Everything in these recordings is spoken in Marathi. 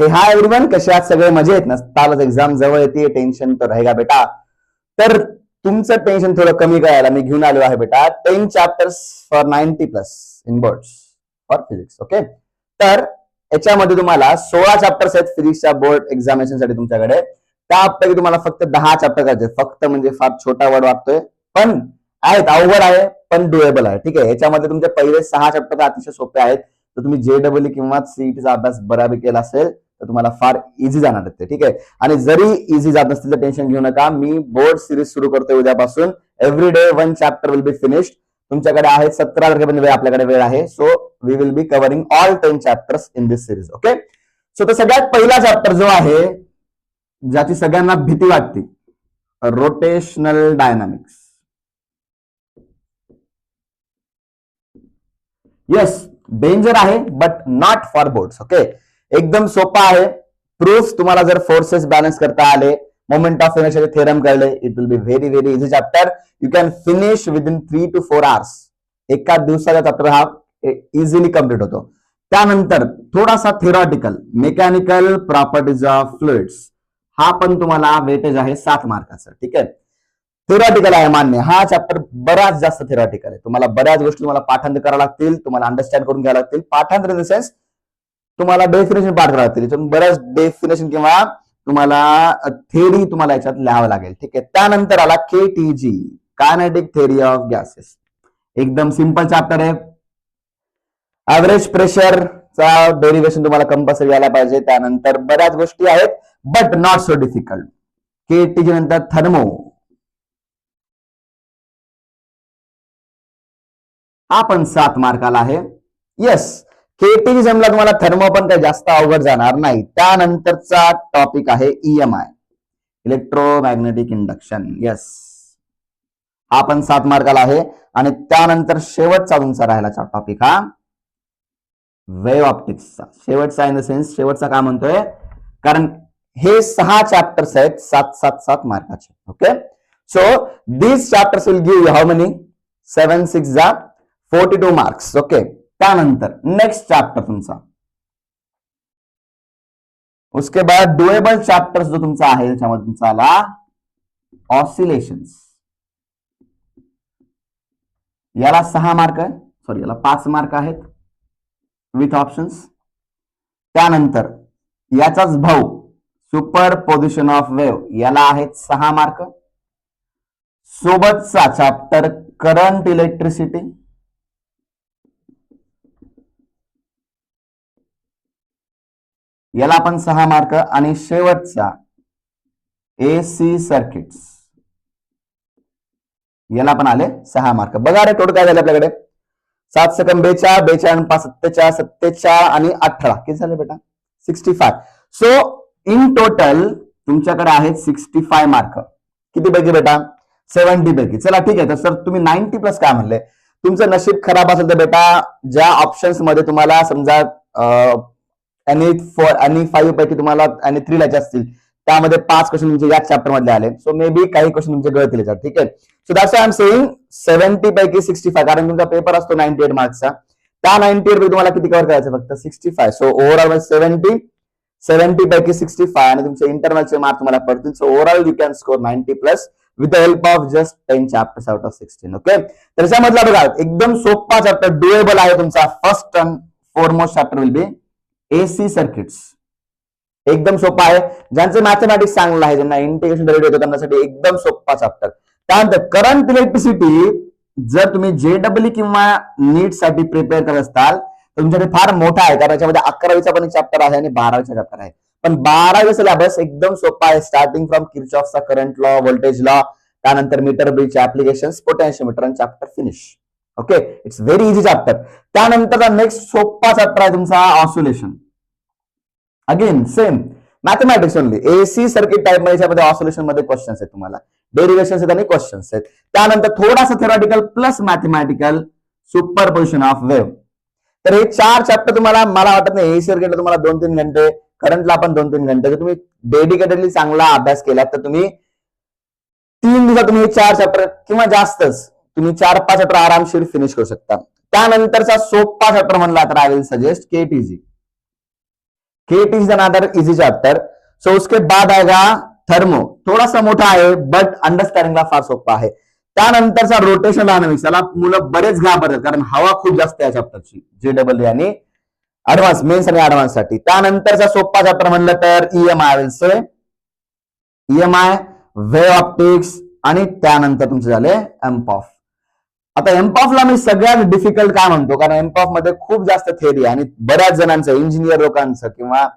हे हाय एव्हरीवन, कसे आहात सगळे? मजेत? नसतालच एक्झाम जवळ येते, टेन्शन तर रहेगा बेटा. तर तुमचं टेन्शन थोडं कमी करायला मी घेऊन आलो आहे बेटा 10 chapters for 90 plus in boards for physics. Okay, तर याच्यामध्ये तुम्हाला 16 चॅप्टर्स आहेत फिजिक्सच्या बोर्ड एक्झामिनेशन साठी तुमच्याकडे. त्यापैकी तुम्हाला फक्त 10 चॅप्टर करायचे. फक्त म्हणजे फार छोटा वर्ड वाटतोय, पण आहेत, अवघड आहे पण डुएबल आहे. ठीक आहे, याच्यामध्ये तुमचे पहिले 6 चॅप्टर अतिशय सोपे आहेत. तर तुम्ही JEE किंवा सीईटीचा अभ्यास बऱ्यापैकी केला असेल तर तुम्हाला फार इझी जाणार ते. ठीक आहे, आणि जरी इझी जात नसतील तर टेन्शन घेऊ नका. मी बोर्ड सिरीज सुरू करतोय उद्यापासून. Every day 1 chapter will be finished. तुमच्याकडे आहे 17 तारखेपर्यंत वेळ, आपल्याकडे वेळ आहे. So we will be covering all 10 chapters in this series. Okay, so तर सगळ्यात पहिला चॅप्टर जो आहे, ज्याची सगळ्यांना भीती वाटते, रोटेशनल डायनामिक्स. येस, डेंजर आहे but not for boards. Okay, एकदम सोपा आहे. प्रूफ तुम्हाला जर फोर्सेस बॅलन्स करता आले, मोमेंट ऑफ इनर्शियाचे थेरम कळले, it will be very very easy chapter. You can finish within 3 to 4 hours. एका दिवसाचा चॅप्टर हा इझिली कम्प्लीट होतो. त्यानंतर थोडासा theoretical, mechanical properties of fluids, हा पण तुम्हाला वेटेज आहे 7 मार्काचा. ठीक आहे, थेरॉटिकल आहे, मान्य. हा चॅप्टर बराच जास्त थेरॉटिकल आहे. तुम्हाला बऱ्याच गोष्टी तुम्हाला पाठांतर करावं लागतील, तुम्हाला अंडरस्टँड करून घ्यावं लागतील. पाठांतर इन द सेन्स तुम्हाला डेफिनेशन पाठ करावं लागतील. बऱ्याच डेफिनेशन किंवा तुम्हाला थेरी तुम्हाला याच्यात लिहावं लागेल. ठीक आहे, त्यानंतर आला KTG, kinetic theory of gases. एकदम सिंपल चॅप्टर आहे. ऍव्हरेज प्रेशरचा डेरिव्हेशन तुम्हाला कंपल्सरी यायला पाहिजे. त्यानंतर बऱ्याच गोष्टी आहेत but not so difficult. KTG नंतर थर्मो, हा पण 7 मार्काला आहे. येस, KTG जमला तुम्हाला, थर्मो पण काही जास्त अवघड जाणार नाही. त्यानंतरचा टॉपिक आहे EMI, इलेक्ट्रोमॅग्नेटिक इंडक्शन. येस, हा पण 7 मार्काला आहे. आणि त्यानंतर शेवटचा तुमचा राहिला टॉपिक हा वेव्ह ऑप्टिक्सचा. शेवटचा इन द सेन्स शेवटचा का म्हणतोय, कारण हे 6 चॅप्टर्स आहेत 7 मार्काचे. Okay, so this chapters will give you how many 7 6 42 marks. Okay, त्यानंतर नेक्स्ट चॅप्टर तुमचा, उसके बाद डुएबल चॅप्टर जो तुमचा आहे, त्याच्यामध्ये तुमचा आला ऑसिलेशन्स. याला 6 मार्क आहे, सॉरी याला 5 मार्क आहेत विथ ऑप्शन्स. त्यानंतर याचाच भाऊ सुपर पोझिशन ऑफ वेव्ह, याला आहेत 6 मार्क. सोबतचा चॅप्टर करंट इलेक्ट्रिसिटी, याला पण 6 मार्क. आणि शेवटचा AC सर्किट्स, याला पण आले 6 मार्क. बघा रे, टोटल काय झाले आपल्याकडे, 7 सेकंड 42, 42 5 47, 47 आणि 18, किती झाले बेटा? 65. सो इन टोटल तुमच्याकडे आहेत 65 मार्क. किती पैकी बेटा? 70 पैकी. चला ठीक आहे, तर सर तुम्ही 90 प्लस काय म्हणले? तुमचं नशीब खराब असेल तर बेटा, ज्या ऑप्शन्स मध्ये तुम्हाला समजा आणि 5 पैकी तुम्हाला आणि 3 लायचे असतील, त्यामध्ये 5 क्वेश्चन तुमचे याच चॅप्टर मधले आले. सो मे बी काही क्वेश्चन तुमचे गळतील याच्यात. ठीक आहे, so that's I am saying 70 पैकी 65, कारण तुमचा पेपर असतो 98 मार्क्सचा. त्या 98 पैकी तुम्हाला किती कव्हर करायचं? फक्त 65. सो ओव्हरऑल 70 पैकी 65 आणि तुमचे इंटरनलचे मार्क तुम्हाला पडतील. So overall you can score 90 plus with the help of just 10 chapters out of 16. Okay, तर त्यामधला बघा एकदम सोपा चॅप्टर, डुएबल आहे तुमचा. First and foremost chapter will B AC circuits. एकदम सोपा आहे. ज्यांचं मॅथमॅटिक्स चांगलं आहे, ज्यांना इंटिग्रेशन डेरिव्हेटिव्ह येतो, त्यांच्यासाठी एकदम सोपा चॅप्टर. त्यानंतर करंट इलेक्ट्रिसिटी, जर तुम्ही JEE किंवा नीट साठी प्रिपेअर करत असताल तर तुमच्यासाठी फार मोठा आहे, कारण याच्यामध्ये 11वीचा पण एक चॅप्टर आहे आणि 12वीचा चॅप्टर आहे. पण 12वी सिलेबस एकदम सोपा आहे. Starting from किर्चॉफचा current law, voltage law, त्यानंतर मीटर ब्रिजचे ऍप्लिकेशन्स, पोटेन्शियोमीटर आणि chapter finish. Okay, it's very easy chapter. त्यानंतरचा नेक्स्ट सोपा चॅप्टर आहे तुमचा oscillation. Again same mathematics only. AC circuit type मध्ये याच्यामध्ये ऑसिलेशन मध्ये क्वेश्चन्स आहेत, तुम्हाला डेरिव्हेशन्स आहेत आणि क्वेश्चन्स आहेत. त्यानंतर थोडासा theoretical plus mathematical, super position of wave. तर हे 4 चॅप्टर तुम्हाला, मला वाटत नाही AC सर्किटला तुम्हाला 2-3 घंटे, करंटला पण 2-3 घंटे. जर तुम्ही डेडिकेटेडली चांगला अभ्यास केला तर तुम्ही 3 दिवसात तुम्ही 4 चॅप्टर किंवा जास्तच तुम्ही 4-5 चॅप्टर आरामशीर फिनिश करू शकता. त्यानंतरचा सोपा चॅप्टर म्हणला तर I will suggest KTG. KT is another easy chapter. So उसके बाद आएगा थर्मो, थोडासा मोठा आहे बट अंडरस्टँडिंगला फार सोपा आहे. त्यानंतरचा रोटेशन डायनामिक्स, त्याला मुलं बरेच घाबरतात कारण हवा खूप जास्त आहे चॅप्टरची, JEE आणि ऍडव्हान्स, मेन्स आणि ऍडव्हान्स साठी. त्यानंतरचा सोपा चॅप्टर म्हणलं तर EMI, EMI, वेव्ह ऑप्टिक्स आणि त्यानंतर तुमचे झाले एम्पॉफ. आता एम्पॉफला मी सगळ्यात डिफिकल्ट काय म्हणतो, कारण एम्पॉफ मध्ये खूप जास्त थेअरी आणि बऱ्याच जणांचं, इंजिनियर लोकांचं किंवा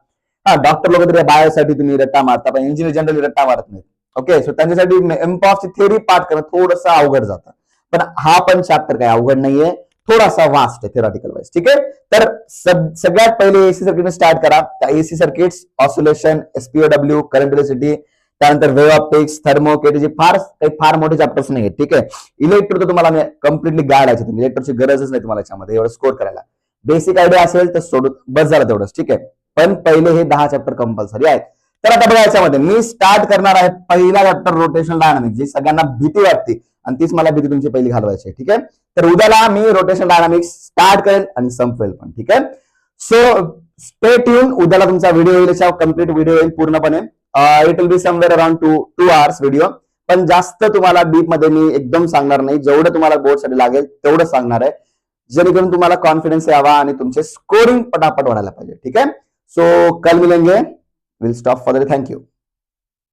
डॉक्टर लोक तरी बायोसाठी तुम्ही रट्टा मारता, पण इंजिनियर जनरली रट्टा मारत नाही. ओके, सो त्यांच्यासाठी एम्पॉफची थेअरी पार्ट करणं थोडंसं अवघड जातं. पण हा पण चॅप्टर काय अवघड नाहीये, थोडासा वास्ट आहे थेरॉटिकल वाईज. ठीक आहे, तर सगळ्यात पहिले एसी सर्किट स्टार्ट करा. त्या AC circuits, oscillation, SPOW, current electricity, त्यानंतर वेव्ह ऑप्टिक्स, थर्मो, केटीजी, फार मोठे चॅप्टर्स नाही. ठीक आहे, इलेक्ट्रो तर तुम्हाला कम्प्लिटली गाईड आहे, इलेक्ट्रोची गरजच नाही तुम्हाला याच्यामध्ये एवढं स्कोर करायला. बेसिक आयडिया असेल तर सोडून बस झालं तेवढंच. ठीक आहे, पण पहिले हे 10 चॅप्टर कंपल्सरी आहेत. तर आता बघा याच्यामध्ये मी स्टार्ट करणार आहे पहिला चॅप्टर रोटेशनल डायनामिक्स, जी सगळ्यांना भीती वाटते आणि तीच मला भीती तुमची पहिली घालवायची. ठीक आहे, तर उद्याला मी रोटेशनल डायनामिक्स स्टार्ट करेल आणि संपवेल पण. ठीक आहे, सो स्टे ट्यून. उद्याला तुमचा व्हिडिओ येईल, कम्प्लीट व्हिडिओ येईल पूर्णपणे. It will be somewhere around 2 hours video, पण जास्त तुम्हाला डीप मध्ये मी एकदम सांगणार नाही. जेवढं तुम्हाला बोर्डसाठी लागेल तेवढं सांगणार आहे, जेणेकरून तुम्हाला कॉन्फिडन्स यावा आणि तुमचे स्कोरिंग पटापट वाढायला पाहिजे. ठीक आहे, सो कल मिलेंगे. Will stop for the. Thank you.